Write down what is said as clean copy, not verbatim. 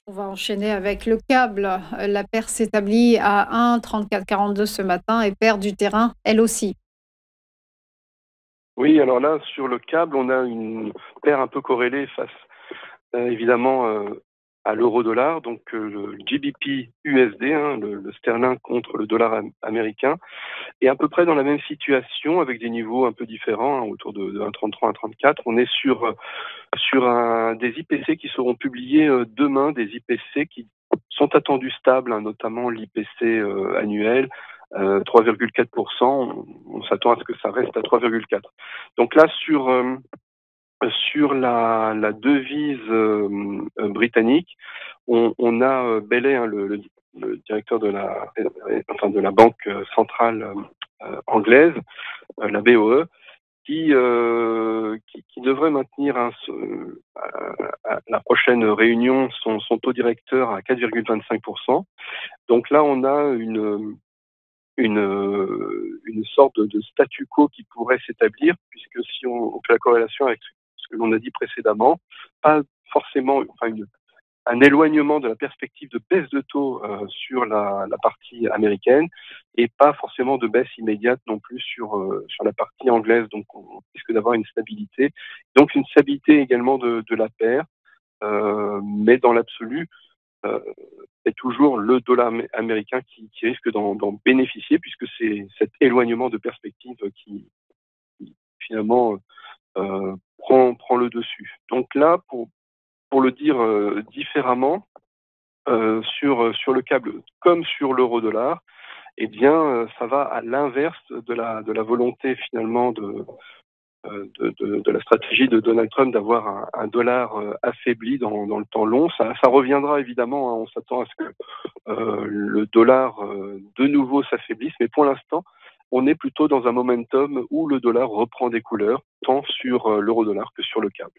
On va enchaîner avec le câble. La paire s'établit à 1,3442 ce matin et perd du terrain, elle aussi. Oui, alors là, sur le câble, on a une paire un peu corrélée face, évidemment, à l'euro-dollar, donc le GBP USD, hein, le sterling contre le dollar américain, est à peu près dans la même situation avec des niveaux un peu différents, hein, autour de 1,33, 1,34. On est sur des IPC qui seront publiés demain, des IPC qui sont attendus stables, hein, notamment l'IPC annuel, 3,4%. On s'attend à ce que ça reste à 3,4. Donc là, sur la devise britannique, on a Bailey, hein, le directeur de la banque centrale anglaise, la BOE, qui devrait maintenir à la prochaine réunion son taux directeur à 4,25%. Donc là, on a une sorte de statu quo qui pourrait s'établir, puisque si on fait la corrélation avec ce que l'on a dit précédemment, pas forcément, enfin un éloignement de la perspective de baisse de taux sur la partie américaine et pas forcément de baisse immédiate non plus sur la partie anglaise. Donc on risque d'avoir une stabilité. Donc une stabilité également de la paire, mais dans l'absolu, euh, c'est toujours le dollar américain qui risque d'en bénéficier puisque c'est cet éloignement de perspective qui finalement prend le dessus. Donc là, pour le dire différemment, sur le câble comme sur l'euro-dollar, eh bien, ça va à l'inverse de la volonté finalement de la stratégie de Donald Trump d'avoir un dollar affaibli dans le temps long. Ça reviendra évidemment, hein, on s'attend à ce que le dollar de nouveau s'affaiblisse, mais pour l'instant, on est plutôt dans un momentum où le dollar reprend des couleurs, tant sur l'euro-dollar que sur le câble.